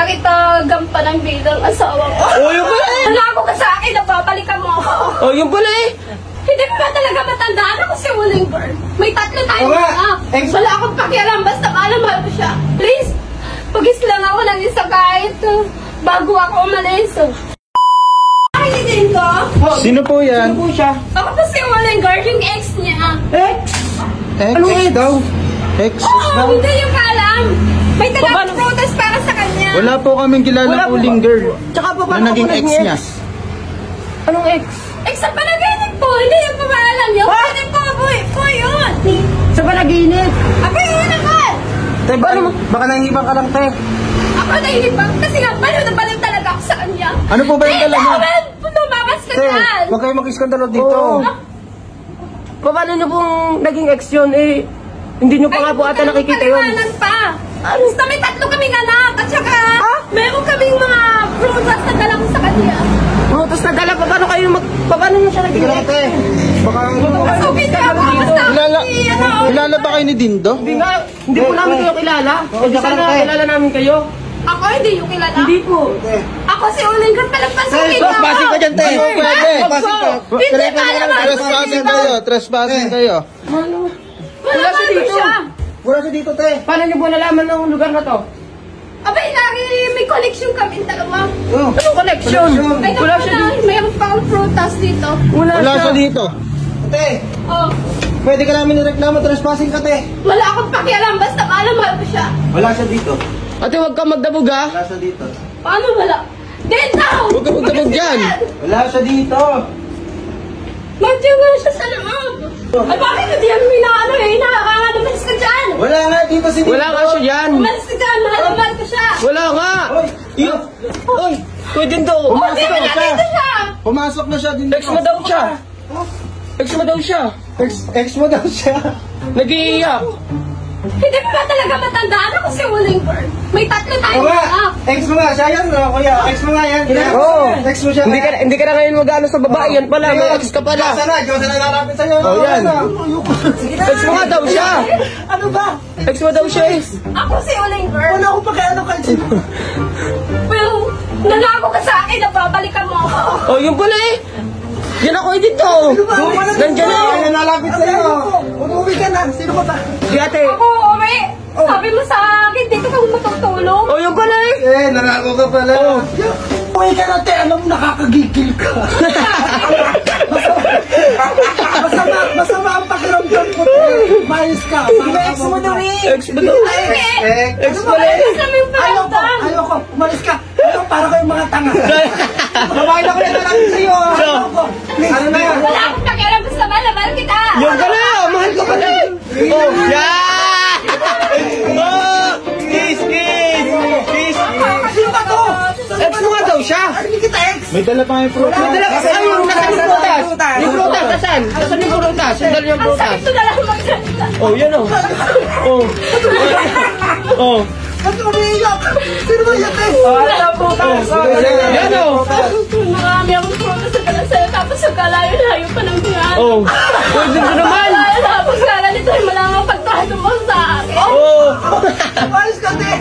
kita gampanan bilang asawa ko. Oh, yung pala eh! Nangako ka sa akin na babalikan mo ako. Oh, yung pala eh! Hindi ko ba talaga matandaan ako si Uling Girl? May tatlo tayong anak. Wala akong pakialam, basta mahal ko siya. Please, pagis lang ako ng isa kahit bago ako umalis. Din ko? Sino po yan? Sino po siya? Ako po si Uling Girl, yung ex niya. Ex? Anong ex daw? Ex? Oo, hindi yung alam. May talagang protest para sa kanya. Wala po kaming kilala Uling Girl. Tsaka po, na naging ex niya. Anong ex? Ex sa panaginip po, hindi yung pamaalam niyo. Panaginip ko, po yun. Sa panaginip? Ako yun naman. Te, baka nahihibang ka lang, te. Ako nahihibang kasi nga, baliw na baliw talaga ako sa kanya. Ano po ba yung talaga? Lumabas ka Te, dyan. huwag kayo mag-iskandalo dito. Paano niyo pong naging ex yun eh? Hindi niyo pa nga po ata nakikita yun. Paliwanag pa. Basta may tatlo kaming anak. At saka, meron kaming mga prutas na dala ko sa kanya. Tapos nadala pa, paano niyo siya naging ex? Te, baka Masugin ka ako. Basta kilala ba kayo ni Dindo? Hindi po namin kayo kilala. Hindi sana kilala namin kayo. ako hindi yung kilala. Hindi po. Ako si Uling Girl palagpasukin Te, pasing ka dyan, te. Pwede. Pasing ka. Hindi pa naman. Trespassing kayo, trespassing kayo. Wala siya dito. Wala siya dito, te. Paano niyo po nalaman ng lugar na to? Abay, may connection kami dalawa. Anong connection? Wala siya dito. Mayroon pa akong prutas dito. Wala siya dito. Te, Oh. pwede ka namin nireklamo, trespassing ka, te. Wala akong pakialam, basta mahal ko siya. Wala siya dito. Ate, huwag ka magdabog ha. Wala siya dito. Paano wala? Then now! Huwag ka magdabog dyan. Wala siya dito. Nandiyan nga siya sa loob. Ay, bakit hindi yan minaano eh? Umalis ka dyan. Wala nga dito si Dindo. Wala nga siya dyan. Umalis ka dyan, mahal ko siya. Wala nga. Oy, pwede daw. Hindi mo na dito siya. Pumasok na siya din. Ex mo daw siya. Ex mo daw siya. Ex mo daw siya. Nag-iiyak. Hindi ko ba talaga matandaan ako si Uling Girl? May tatlo tayong anak. Ex mo nga siya yan, kuya. Ex mo nga yan. Oo. Ex mo siya. Hindi ka na ngayon mag-ano sa babae. Yan pala. May ex ka pala. Diyosa na narapit sa'yo. Oh, yan. Ex mo nga daw siya. Ano ba? Ex mo daw siya eh. Ako si Uling Girl. Wala akong pakiano ka dyan. Well, nangako ka sa akin na babalikan mo ako. Oh, yun pala eh. Yan ako eh dito. Nandiyan na. Yan nalapit sa'yo. Umuwi ka na. Sino ka ba? Si ate. Ako, Ome. Sabi mo sa akin, dito ka matutulog. Oh, yun pala eh. Nangako ka pala. Umuwi ka na, te. Alam mo, nakakagigil ka. Masama ang pakiramdam ko, te. Mayos ka. Ex mo daw eh. Ex mo daw. Ex mo daw. Ayoko. Umalis ka. Para kayong mga tanga. Babae na ko yan nalang sa'yo. Ano na yan? Wala akong pakialam, basta mahal kita. Yun pala. Mahal ko pala eh. Oh, yeah. Oh, kiss. Sino ba to? Ex mo nga daw siya. Hindi kita ex. May dala pa yung fruit. May dala kasi ayun. Nasaan yung prutas? Yung prutas, nasaan? Nasaan yung prutas? Sundal yung Ang prutas. sakit ko na lang magsalita. Oh, yan oh. Oh. Oh. Ba't umiiyak? Sino ba yan, te? Wala po tayo. Yan oh. Marami akong prutas sa dala sa'yo, tapos ang kalayo-layo pa ng tiyan. Oh. Pwede ko naman. Tapos kala nito ay malangang pagkahalo mo sa akin. Oh. Malis ka, te.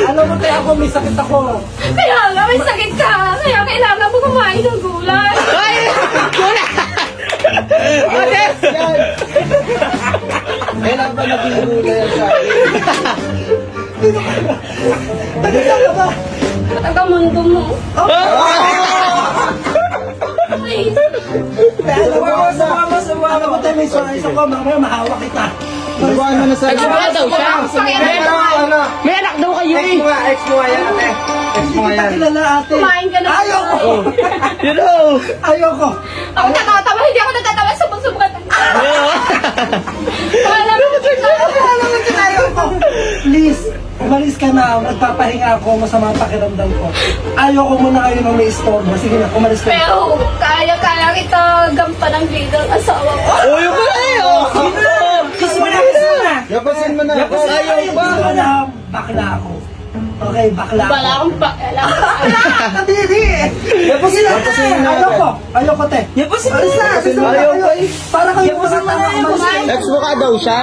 Alam mo, te, ako may sakit ako. Kaya nga, may sakit ka. Kaya kailangan mo kumain ng gulay. Ay! Wala! Ate! Kailan ba naging hula yan sa akin? Tagay ka ba? Taga-mundo mo. Please. Sumama ko, te, may sorry ko. Mamaya mahawa kita. Nabuhan mo na sa... Ex mo nga daw siya. May anak daw kayo eh. Ex mo nga yan, ate. Ex mo nga yan. Kilala, ate. Kumain ka na. Ayoko. You know. Ayoko. Ako natatawa, hindi ako natatawa sa pagsubukan. Wala mo Ayoko. Please, umalis ka na. Nagpapahinga ako. Masama ang pakiramdam ko. Ayoko muna kayo na may istorbo. Sige na, umalis ka na. Pero kaya kita gampanan bilang asawa ko. Oh, yung pala eh. Oh. Kiss mo na. Yapasin mo na. Ayaw ba? Bakla ako. Okay, bakla ako. Wala akong pakialam. Kadiri! Yapasin na. Ayoko, te. Yapasin mo na. Ayaw. Para kayo mga tama. Ex mo ka daw siya.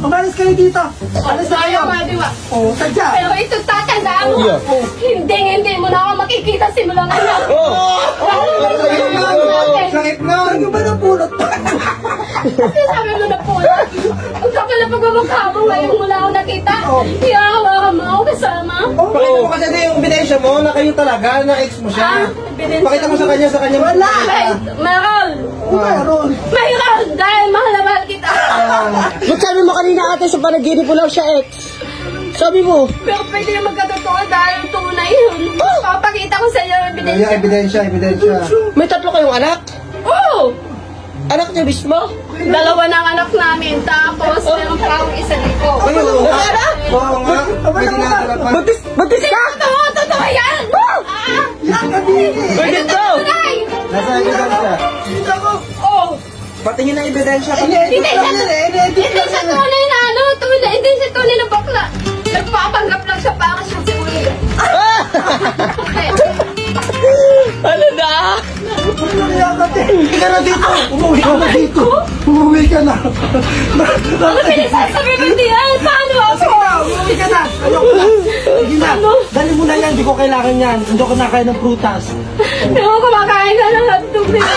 Umalis kayo dito. Alis na kayo. Ayaw nga, di ba? Oh, sadya. Pero ito tatanda Tandaan mo, hindi mo na ako makikita simula ngayon. Sakit na! Ano ba napulot pa? Kasi sabi mo na po na, ang kapal na pagmamukha mo ngayon mula ako nakita. Iyahawa mo ako kasama. Pakita mo kasi yung ebidensya mo na kayo talaga, na ex mo siya. Pakita mo sa kanya, Wala! Mayroon! Meron! Mayroon! Dahil mahal na mahal kita. Ba't sabi mo kanina ate sa panaginip mo lang siya ex? Sabi mo. Pero pwede yung magkatotoo dahil tunay yun. Papakita ko sa iyo yung ebidensya. Ebidensya. May 3 kayong anak? Oo! Anak niya mismo? 2 ng anak namin, tapos meron pa akong isa dito. Oo nga. Pwede na talapan. Batis ka? Totoo yan! Yan ka din! Pwede to! Tunay! Nasa ebidensya. Oo! Patingin ang ebidensya. Hindi siya tunay na ano, hindi siya tunay na bakla. Nagpapanggap lang siya para siya si Uli. Ano na? Yan ka din! Hindi ka na dito! Umuwi ka na dito! Umuwi ka na! Ano pinasasabi mo diyan? Paano ako? Sige na! Umuwi ka na! Ayoko na! Sige na! Dali mo na yan! Hindi ko kailangan yan! Hindi ko nakain ng prutas! Hindi ko kumakain ka ng hotdog nila.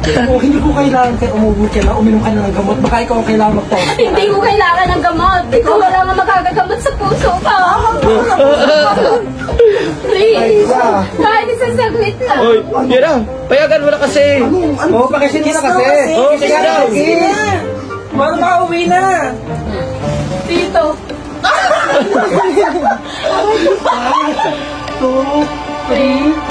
Hindi ko kailangan kaya umuwi ka na, uminom ka na ng gamot. Baka ikaw ang kailangan magtawag. Hindi ko kailangan ng gamot. Ikaw wala nga magagagamot sa puso ka. Please. Kahit isang saglit lang. Oy, yun na. Payagan mo na kasi. Oo, pakisin mo na kasi. Oo, sige daw. Paano makauwi na? Dito. 2, 3,